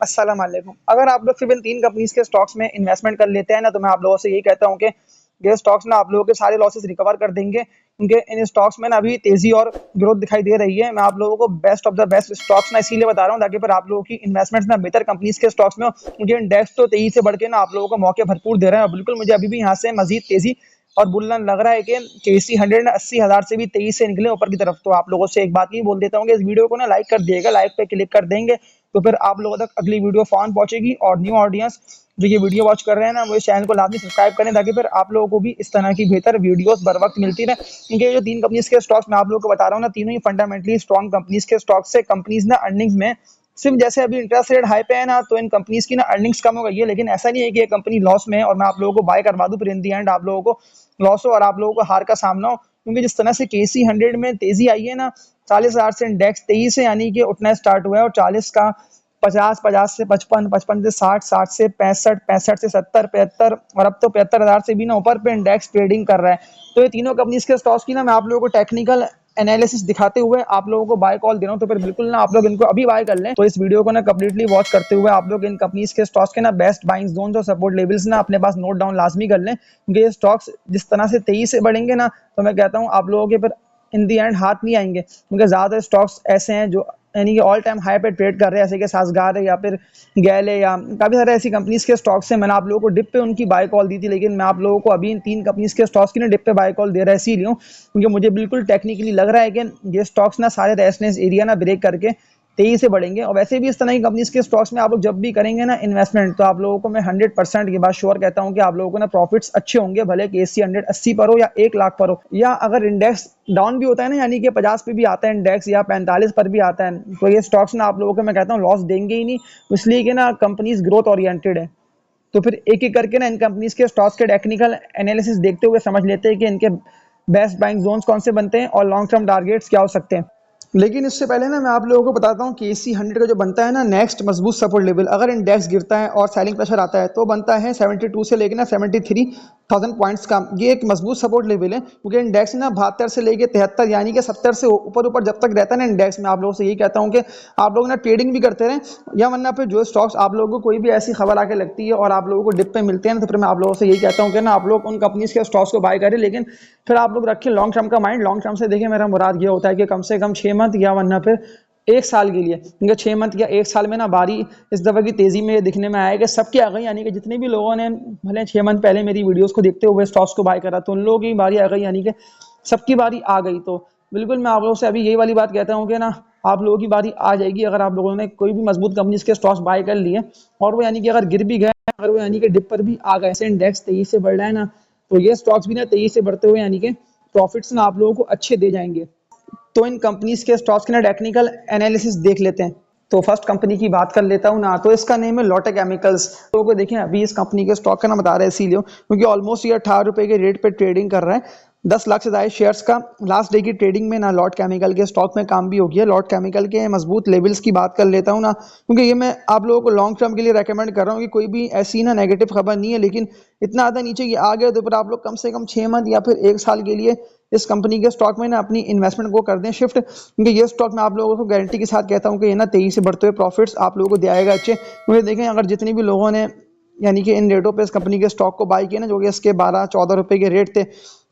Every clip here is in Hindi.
अस्सलाम वालेकुम। अगर आप लोग सिर्फ इन 3 कंपनीज़ के स्टॉक्स में इन्वेस्टमेंट कर लेते हैं ना, तो मैं आप लोगों से यही कहता हूँ कि ये स्टॉक्स ना आप लोगों के सारे लॉसेस रिकवर कर देंगे, क्योंकि इन स्टॉक्स में ना अभी तेज़ी और ग्रोथ दिखाई दे रही है। मैं आप लोगों को best of the best stocks ना इसीलिए बता रहा हूँ ताकि फिर आप लोगों की इन्वेस्टमेंट्स ना बेहतर कंपनीज़ के स्टॉक्स में हो, क्योंकि इंडेक्स तो तेज़ी से बढ़ के ना आप लोगों को मौके भरपूर दे रहे हैं और बिल्कुल मुझे अभी भी यहाँ से मज़ीद तेज़ी और बुल रन लग रहा है कि केसी 100 ना 80,000 से भी तेज़ी से निकले ऊपर की तरफ। तो आप लोगों से एक बात ही बोल देता हूँ कि इस वीडियो को ना लाइक कर दिएगा, लाइक पे क्लिक कर देंगे तो फिर आप लोगों तक अगली वीडियो फ़ौरन पहुँचेगी। और न्यू ऑडियंस जो ये वीडियो वॉच कर रहे हैं ना, वो इस चैनल को लाज़मी सब्सक्राइब करें ताकि फिर आप लोगों को भी इस तरह की बेहतर वीडियोस बर वक्त मिलती रहे। क्योंकि ये जो 3 कंपनीज़ के स्टॉक्स मैं आप लोगों को बता रहा हूँ ना, तीनों ही फंडामेंटली स्ट्रॉन्ग कंपनीज़ के स्टॉक्स से कंपनीज़ ना अर्निंग्स में सिर्फ जैसे अभी इंटरेस्ट रेट हाई पे है ना, तो इन कंपनीज़ की ना अर्निंग्स कम हो गई है, लेकिन ऐसा नहीं है कि ये कंपनी लॉस में है और मैं आप लोगों को बाय करवा दूँ, फिर इन दी एंड आप लोगों को लॉस हो और आप लोगों को हार का सामना हो। क्योंकि जिस तरह से केसी 100 में तेज़ी आई है ना, 40,000 से इंडेक्स 23 से यानी कि उठना स्टार्ट हुआ है और 40 का 50, 50 से 55, 55 से 60, 60 से 65, 65 से 70, 75 और अब तो 75,000 से भी ना ऊपर पे इंडेक्स ट्रेडिंग कर रहा है। तो ये तीनों कंपनीज के स्टॉक्स की ना मैं आप लोगों को टेक्निकल एनालिसिस दिखाते हुए आप लोगों को बाय कॉल दे रहा हूँ, तो फिर बिल्कुल ना आप लोग इनको अभी बाय कर लें। तो इस वीडियो को ना कंप्लीटली वॉच करते हुए आप लोग इन कंपनीज के स्टॉक्स के ना बेस्ट बाइंग जोन और सपोर्ट लेवल्स ना अपने पास नोट डाउन लाजमी कर लें, क्योंकि ये स्टॉक्स जिस तरह से तेजी से बढ़ेंगे ना, तो मैं कहता हूँ आप लोगों के फिर इन दी एंड हाथ नहीं आएंगे, क्योंकि ज़्यादा स्टॉक्स ऐसे हैं जो यानी कि ऑल टाइम हाई पे ट्रेड कर रहे हैं, जैसे कि सासगार है या फिर गैल है या काफ़ी सारे ऐसी कंपनीज के स्टॉक्स हैं। मैंने आप लोगों को डिप पे उनकी बाय कॉल दी थी, लेकिन मैं आप लोगों को अभी इन 3 कंपनीज के स्टॉक्स की ना डिप पे बाय कॉल दे रहा है इसीलिए हूँ, क्योंकि मुझे बिल्कुल टेक्निकली लग रहा है कि ये स्टॉक्स ना सारे रेजिस्टेंस एरिया ना ब्रेक करके तेजी से बढ़ेंगे। और वैसे भी इस तरह की कंपनीज के स्टॉक्स में आप लोग जब भी करेंगे ना इन्वेस्टमेंट, तो आप लोगों को मैं 100% ये बात श्योर कहता हूँ कि आप लोगों को ना प्रॉफिट्स अच्छे होंगे, भले कि एसी 180 पर हो या 1 लाख पर हो, या अगर इंडेक्स डाउन भी होता है ना, यानी कि 50 पे भी आता है इंडेक्स या 45 पर भी आता है, तो ये स्टॉक्स ना आप लोगों को मैं कहता हूँ लॉस देंगे ही नहीं, इसलिए कि ना कंपनीज ग्रोथ ओरिएंटेड है। तो फिर एक एक करके ना इन कंपनीज के स्टॉक्स के टेक्निकल एनालिसिस देखते हुए समझ लेते हैं कि इनके बेस्ट बाइंग जोन्स कौन से बनते हैं और लॉन्ग टर्म टारगेट्स क्या हो सकते हैं। लेकिन इससे पहले ना मैं आप लोगों को बताता हूँ कि एसी 100 का जो बनता है ना नेक्स्ट मजबूत सपोर्ट लेवल, अगर इंडेक्स गिरता है और सेलिंग प्रेशर आता है तो बनता है 72 से लेकर ना 73,000 पॉइंट्स का। ये एक मजबूत सपोर्ट लेवल है, क्योंकि इंडेक्स ना 72 से लेकर 73 यानी कि 70 से ऊपर ऊपर जब तक रहता है ना इंडेक्स, में आप लोगों से यही कहता हूँ कि आप लोग ना ट्रेडिंग भी करते रहें, या वरना फिर जो स्टॉक्स आप लोगों को कोई भी ऐसी खबर आके लगती है और आप लोगों को डिप पे मिलते हैं, तो फिर मैं आप लोगों से यही कहता हूँ कि ना आप लोग उन कंपनीज के स्टॉक्स को बाय करें, लेकिन फिर आप लोग रखें लॉन्ग टर्म का माइंड। लॉन्ग टर्म से देखिए मेरा मुराद ये होता है कि कम से कम 6 मंथ या वरना फिर 1 साल के लिए, क्योंकि 6 मंथ या 1 साल में ना बारी इस दफ़ा की तेज़ी में ये दिखने में आया कि सबकी आ गई, यानी कि जितने भी लोगों ने भले 6 मंथ पहले मेरी वीडियोस को देखते हुए स्टॉक्स को बाय करा, तो उन लोगों की बारी आ गई, यानी कि सबकी बारी आ गई। तो बिल्कुल मैं आप लोगों से अभी यही वाली बात कहता हूँ कि ना आप लोगों की बारी आ जाएगी, अगर आप लोगों ने कोई भी मजबूत कंपनीज के स्टॉक्स बाय कर लिए और वो यानी कि अगर गिर भी गए, अगर वो यानी कि डिप पर भी आ गए, ऐसे इंडेक्स तेजी से बढ़ रहा है ना, तो ये स्टॉक्स भी ना तेजी से बढ़ते हुए यानी कि प्रॉफिट्स ना आप लोगों को अच्छे दे जाएंगे। तो इन कंपनीज के स्टॉक्स के ना टेक्निकल एनालिसिस देख लेते हैं। तो फर्स्ट कंपनी की बात कर लेता हूँ ना, तो इसका नेम है लोटे केमिकल्स। लोगों को देखें अभी इस कंपनी के स्टॉक का ना बता रहे हैं इसीलिए क्योंकि ऑलमोस्ट ये 18 रुपए के रेट पे ट्रेडिंग कर रहा है। 10 लाख से ज़्यादा शेयर्स का लास्ट डे की ट्रेडिंग में ना लॉट केमिकल के स्टॉक में काम भी हो गया। लॉट केमिकल के मजबूत लेवल्स की बात कर लेता हूँ ना, क्योंकि ये मैं आप लोगों को लॉन्ग टर्म के लिए रेकमेंड कर रहा हूँ कि कोई भी ऐसी ना नेगेटिव खबर नहीं है, लेकिन इतना ज़्यादा नीचे ये आ गया तो फिर आप लोग कम से कम 6 मंथ या फिर 1 साल के लिए इस कंपनी के स्टॉक में ना अपनी इन्वेस्टमेंट को कर दें शिफ्ट, क्योंकि ये स्टॉक मैं आप लोगों को गारंटी के साथ कहता हूँ कि ये ना तेजी से बढ़ते हुए प्रॉफिट्स आप लोगों को दिलाएगा अच्छे। क्योंकि देखें अगर जितने भी लोगों ने यानी कि इन रेटों पे इस कंपनी के स्टॉक को बाय किया ना, जो कि इसके 12-14 रुपए के रेट थे,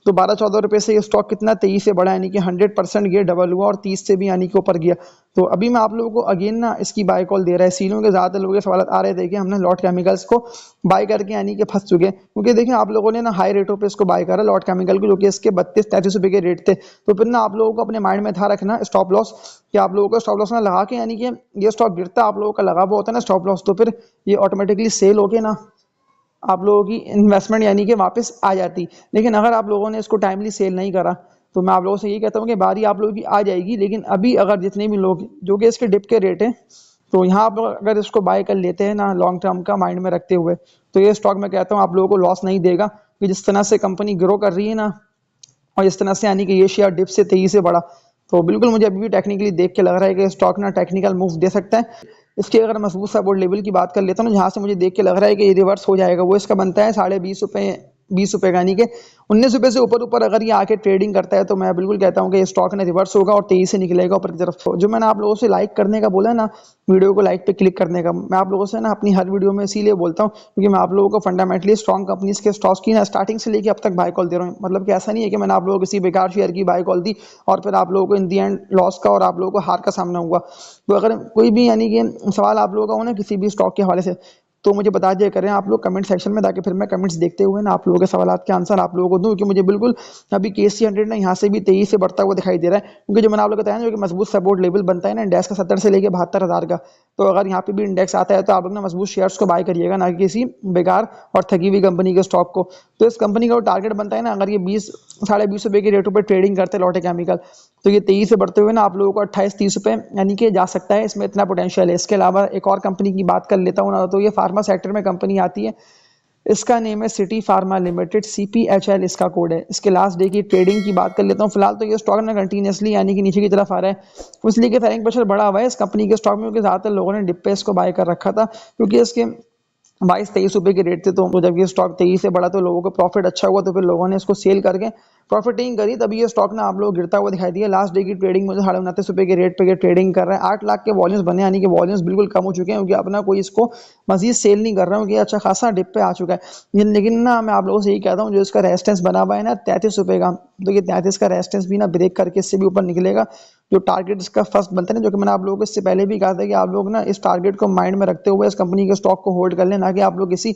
तो 12-14 रुपए से ये स्टॉक कितना तेजी से बढ़ा, यानी कि 100% ये डबल हुआ और 30 से भी यानी कि ऊपर गया। तो अभी मैं आप लोगों को अगेन ना इसकी बाय कॉल दे रहा है सीलों के, ज़्यादातर लोगों के सवाल आ रहे थे कि हमने लॉट केमिकल्स को बाय करके यानी कि फंस चुके हैं, क्योंकि देखिए आप लोगों ने ना हाई रेटों पे इसको बाय करा लॉट केमिकल को, जो कि इसके 32-33 रुपए के रेट थे। तो फिर ना आप लोगों को अपने माइंड में था रखना स्टॉप लॉस, कि आप लोगों को स्टॉप लॉस ना लगा के, यानी कि ये स्टॉक गिरता आप लोगों का लगा हुआ होता है ना स्टॉप लॉस, तो फिर ये ऑटोमेटिकली सेल होके ना आप लोगों की इन्वेस्टमेंट यानी कि वापस आ जाती। लेकिन अगर आप लोगों ने इसको टाइमली सेल नहीं करा, तो मैं आप लोगों से यही कहता हूँ कि बारी आप लोगों की आ जाएगी। लेकिन अभी अगर जितने भी लोग जो कि इसके डिप के रेट है, तो यहाँ आप लोग अगर इसको बाय कर लेते हैं ना लॉन्ग टर्म का माइंड में रखते हुए, तो ये स्टॉक मैं कहता हूँ आप लोगों को लॉस नहीं देगा, कि जिस तरह से कंपनी ग्रो कर रही है ना और जिस तरह से यानी कि ये शेयर डिप से तेजी से बढ़ा, तो बिल्कुल मुझे अभी भी टेक्निकली देख के लग रहा है कि स्टॉक ना टेक्निकल मूव दे सकता है। इसके अगर मजबूत सपोर्ट लेवल की बात कर लेता हूँ ना, जहाँ से मुझे देख के लग रहा है कि ये रिवर्स हो जाएगा, वो इसका बनता है 20.5 रुपये 20 रुपये का, यानी कि 19 रुपये से ऊपर अगर ये आके ट्रेडिंग करता है तो मैं बिल्कुल कहता हूँ कि ये स्टॉक ना रिवर्स होगा और तेजी से निकलेगा ऊपर की तरफ। जो मैंने आप लोगों से लाइक करने का बोला ना, वीडियो को लाइक पे क्लिक करने का, मैं आप लोगों से ना अपनी हर वीडियो में इसीलिए बोलता हूँ क्योंकि मैं आप लोगों को फंडामेंटली स्ट्रॉन्ग कंपनीज के स्टॉक्स की ना स्टार्टिंग से लेके अब तक बाय कॉल दे रहा हूँ। मतलब कि ऐसा नहीं है कि मैंने आप लोगों को किसी बेकार शेयर की बाय कॉल दी और फिर आप लोगों को इन दी एंड लॉस का और आप लोगों को हार का सामना हुआ। तो अगर कोई भी यानी कि सवाल आप लोगों का हो ना किसी भी स्टॉक के हवाले से, तो मुझे बता दिया करें आप लोग कमेंट सेक्शन में, ताकि फिर मैं कमेंट्स देखते हुए ना आप लोगों के सवालात के आंसर आप लोगों को दूं। क्योंकि मुझे बिल्कुल अभी KC 100 ना यहाँ से भी तेजी से बढ़ता हुआ दिखाई दे रहा है, क्योंकि जो मैंने आप लोग को बताया ना, जो कि मजबूत सपोर्ट लेवल बनता है ना इंडेक्स का 70 से लेके 72,000 का, तो अगर यहाँ पे भी इंडेक्स आता है तो आप लोग ना मजबूत शेयर्स को बाय करिएगा, ना कि किसी बेकार और ठगी हुई कंपनी के स्टॉक को। तो इस कंपनी का जो टारगेट बनता है ना, अगर ये 20 साढ़े 20 रुपये के रेटों पर ट्रेडिंग करते हैं लॉटे केमिकल, तो ये तेजी से बढ़ते हुए ना आप लोगों को 28-30 रुपये यानी कि जा सकता है, इसमें इतना पोटेंशियल है। इसके अलावा एक और कंपनी की बात कर लेता हूँ ना, तो ये फार्मा सेक्टर में कंपनी आती है, इसका नेम है सिटी फार्मा लिमिटेड, CPHL इसका कोड है। इसके लास्ट डे की ट्रेडिंग की बात कर लेता हूँ। फिलहाल तो ये स्टॉक ना कंटिन्यूसली यानी कि नीचे की तरफ आ रहा है, इसलिए कि सेलिंग प्रेशर बढ़ा हुआ है इस कंपनी के स्टॉक में, क्योंकि ज़्यादातर लोगों ने डिप पे इसको बाय कर रखा था, क्योंकि इसके 22-23 रुपये के रेट थे। तो जब ये स्टॉक तेजी से बढ़ा तो लोगों को प्रॉफिट अच्छा हुआ, तो फिर लोगों ने इसको सेल करके प्रॉफिटिंग करी, तभी ये स्टॉक ना आप लोग गिरता हुआ दिखाई दिया। लास्ट डे की ट्रेडिंग में 29.5 रुपये के रेट पे ये ट्रेडिंग कर रहा है। 8 लाख के वॉल्यूम्स बने, यानी कि वॉल्यूम्स बिल्कुल कम हो चुके हैं, क्योंकि अपना कोई इसको मजीद सेल नहीं कर रहा हूँ कि अच्छा खासा डिप पे आ चुका है। लेकिन ना मैं आप लोगों से यही कहता हूँ, जो इसका रेजिस्टेंस बना हुआ है ना 33 रुपये का, तो ये 33 का रेजिस्टेंस भी ना ब्रेक करके इससे भी ऊपर निकलेगा। जो टारगेट इसका फर्स्ट बनता है ना, जो कि मैंने आप लोगों को इससे पहले भी कहा था कि आप लोग ना इस टारगेट को माइंड में रखते हुए इस कंपनी के स्टॉक को होल्ड कर लें, ना कि आप लोग किसी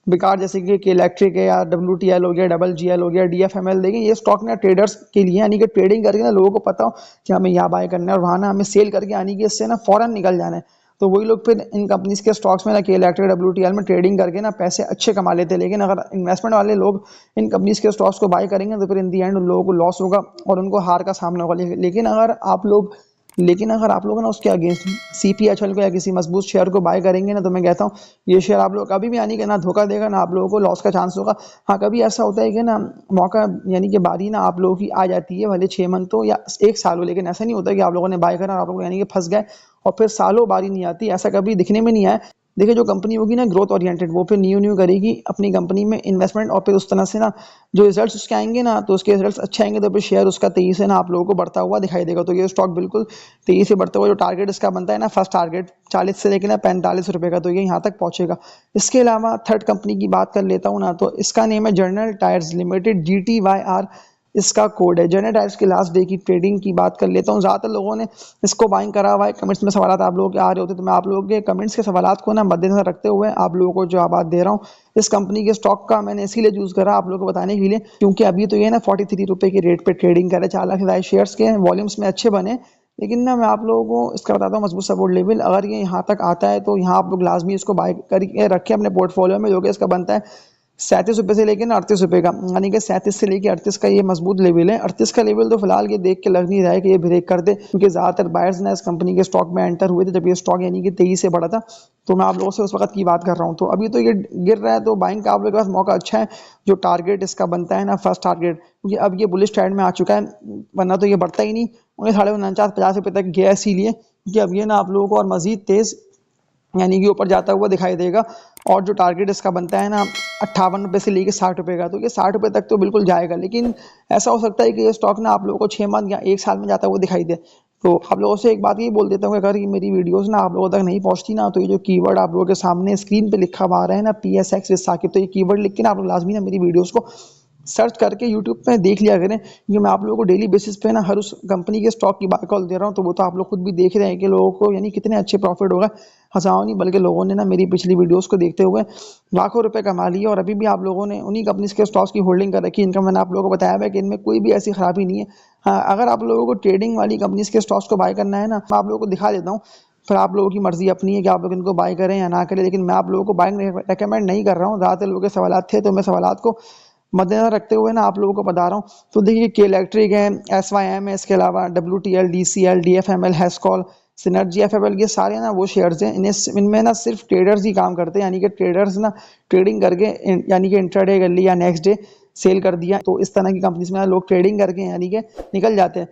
बेकार जैसे कि इलेक्ट्रिक है या WTL हो गया, GGL हो गया, DFML। देखें ये स्टॉक ना ट्रेडर्स के लिए, यानी कि ट्रेडिंग करके ना लोगों को पता हो कि हमें यहाँ बाय करना है और वहाँ ना हमें सेल करके यानी कि इससे ना फौरन निकल जाना है। तो वही लोग फिर इन कंपनीज के स्टॉक्स में ना कि इलेक्ट्रिक WTL में ट्रेडिंग करके ना पैसे अच्छे कमा लेते हैं। लेकिन अगर इन्वेस्टमेंट वाले लोग इन कंपनीज के स्टॉक्स को बाय करेंगे तो फिर इन दी एंड उन लोगों को लॉस होगा और उनको हार का सामना होगा। लेकिन अगर आप लोग ना उसके अगेंस्ट CPHL को या किसी मजबूत शेयर को बाय करेंगे ना, तो मैं कहता हूँ ये शेयर आप लोग कभी भी यानी कि ना धोखा देगा ना आप लोगों को लॉस का चांस होगा। हाँ, कभी ऐसा होता है कि ना मौका यानी कि बारी ना आप लोगों की आ जाती है, भले 6 मंथ हो या 1 साल हो, लेकिन ऐसा नहीं होता कि आप लोगों ने बाय करा और आप लोग यानी कि फंस गए और फिर सालों बारी नहीं आती, ऐसा कभी दिखने में नहीं आया। देखिए जो कंपनी होगी ना ग्रोथ ओरिएंटेड, वो फिर न्यू करेगी अपनी कंपनी में इन्वेस्टमेंट, और फिर उस तरह से ना जो रिजल्ट्स उसके आएंगे ना, तो उसके रिजल्ट्स अच्छे आएंगे तो फिर शेयर उसका तेजी से ना आप लोगों को बढ़ता हुआ दिखाई देगा। तो ये स्टॉक बिल्कुल तेजी से बढ़ता हुआ, जो टारगेट इसका बनता है ना, फर्स्ट टारगेट 40 से लेकर ना 45 रुपये का, तो ये यहाँ तक पहुंचेगा। इसके अलावा थर्ड कंपनी की बात कर लेता हूँ ना, तो इसका नेम है जनरल टायर्स लिमिटेड, GTYR इसका कोड है। जनरल टायर्स की लास्ट डे की ट्रेडिंग की बात कर लेता हूँ। ज़्यादातर लोगों ने इसको बाइंग करा हुआ है, कमेंट्स में सवाल आप लोगों के आ रहे होते, तो मैं आप लोगों के कमेंट्स के सवाल को ना मद्देनजर रखते हुए आप लोगों को जवाब दे रहा हूँ। इस कंपनी के स्टॉक का मैंने इसीलिए चूज़ करा आप लोगों को बताने के लिए, क्योंकि अभी तो ये ना 43 रुपये के रेट पे ट्रेडिंग करे, 4 लाख से ज़्यादा शेयर्स के वॉल्यूम्स में अच्छे बने। लेकिन ना मैं आप लोगों को इसका बताता हूँ मजबूत सपोर्ट लेवल, अगर ये यहाँ तक आता है तो यहाँ आप लोग लाजमी इसको बाय करके रखें अपने पोर्टफोलियो में, जो कि इसका बनता है 37 रुपये से लेकर ना 38 रुपये का, यानी कि 37 से लेकर 38 का ये मजबूत लेवल है। 38 का लेवल तो फिलहाल ये देख के लग नहीं रहा है कि ये ब्रेक कर दे, क्योंकि ज़्यादातर बायर्स ना इस कंपनी के स्टॉक में एंटर हुए थे जब ये स्टॉक यानी कि तेजी से बढ़ा था। तो मैं आप लोगों से उस वक्त की बात कर रहा हूँ। तो अभी तो ये गिर रहा है, तो बाइंग का आप लोगों के पास मौका अच्छा है। जो टारगेट इसका बनता है ना फर्स्ट टारगेट, क्योंकि अब ये बुलिश ट्रेंड में आ चुका है, वरना तो ये बढ़ता ही नहीं, उन्हें 49-50 रुपये तक गया इसीलिए क्योंकि अब ये ना आप लोगों को और मजीद तेज़ यानी कि ऊपर जाता हुआ दिखाई देगा। और जो टारगेट इसका बनता है ना 58 रुपये से लेकर 60 रुपये का, तो ये 60 रुपये तक तो बिल्कुल जाएगा। लेकिन ऐसा हो सकता है कि ये स्टॉक ना आप लोगों को 6 मंथ या 1 साल में जाता हुआ दिखाई दे। तो आप लोगों से एक बात ये बोल देता हूँ कि अगर ये मेरी वीडियोस ना आप लोगों तक नहीं पहुँचती ना, तो ये जो कीवर्ड आप लोगों के सामने स्क्रीन पे लिखा हुआ आ रहा है ना PSX विद साकिब, तो ये कीवर्ड लिख के ना आप लोग लाजमी ना मेरी वीडियोस को सर्च करके यूट्यूब पे देख लिया करें, क्योंकि मैं आप लोगों को डेली बेसिस पे ना हर उस कंपनी के स्टॉक की बाय कॉल दे रहा हूँ। तो वो तो आप लोग खुद भी देख रहे हैं कि लोगों को यानी कितने अच्छे प्रॉफिट होगा। हज़ारों नहीं बल्कि लोगों ने ना मेरी पिछली वीडियोस को देखते हुए लाखों रुपए कमा लिए, और अभी भी आप लोगों ने उन्हीं कंपनीज के स्टॉक्स की होल्डिंग कर रखी है। इनका मैंने आप लोगों को बताया है कि इनमें कोई भी ऐसी खराबी नहीं है। हाँ, अगर आप लोगों को ट्रेडिंग वाली कंपनीज के स्टॉक्स को बाय करना है ना, मैं आप लोगों को दिखा देता हूँ, फिर आप लोगों की मर्जी अपनी है कि आप लोग इनको बाय करें या ना करें। लेकिन मैं आप लोगों को बाइंग रेकमेंड नहीं कर रहा हूँ। ज़्यादातर लोगों के सवाल थे, तो मैं सवाल को मद्देनजर रखते हुए ना आप लोगों को बता रहा हूँ। तो देखिए के इलेक्ट्रिक है, SYM है, इसके अलावा WTL, DCL, DFML, Hascol, synergy, FFL, ये सारे ना वो शेयर्स हैं। इनमें ना सिर्फ ट्रेडर्स ही काम करते हैं, यानी कि ट्रेडर्स ना ट्रेडिंग करके यानी कि इंट्राडे कर लिया, नेक्स्ट डे सेल कर दिया। तो इस तरह की कंपनीज में लोग ट्रेडिंग करके यानी कि निकल जाते हैं।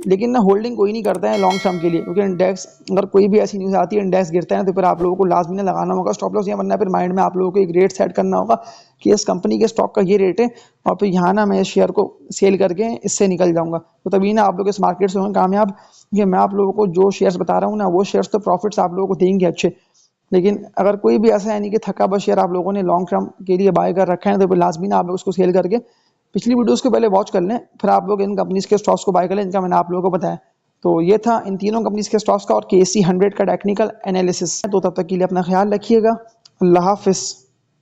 लेकिन ना होल्डिंग कोई नहीं करता है लॉन्ग टर्म के लिए, क्योंकि इंडेक्स अगर कोई भी ऐसी न्यूज़ आती है इंडेक्स गिरता है ना, तो फिर आप लोगों को लाजमी ना लगाना होगा स्टॉप लॉस, या वरना फिर माइंड में आप लोगों को एक रेट सेट करना होगा कि इस कंपनी के स्टॉक का ये रेट है और फिर यहाँ ना मैं इस शेयर को सेल करके इससे निकल जाऊंगा। तो तभी ना आप लोग इस मार्केट से होंगे कामयाब। ये मैं आप लोगों को जो शेयर्स बता रहा हूँ ना, वो शेयर्स तो प्रॉफिट्स आप लोगों को देंगे अच्छे। लेकिन अगर कोई भी ऐसा है नहीं कि थका बस शेयर आप लोगों ने लॉन्ग टर्म के लिए बाय कर रखा है, तो फिर लाजमी ना आप लोग उसको सेल करके पिछली वीडियोस को पहले वॉच कर लें, फिर आप लोग इन कंपनीज के स्टॉक्स को बाय कर लें जिनका मैंने आप लोगों को बताया। तो ये था इन तीनों कंपनीज के स्टॉक्स का और KC 100 का टेक्निकल एनालिसिस। तो तब तक के लिए अपना ख्याल रखिएगा। अल्लाह हाफिज़।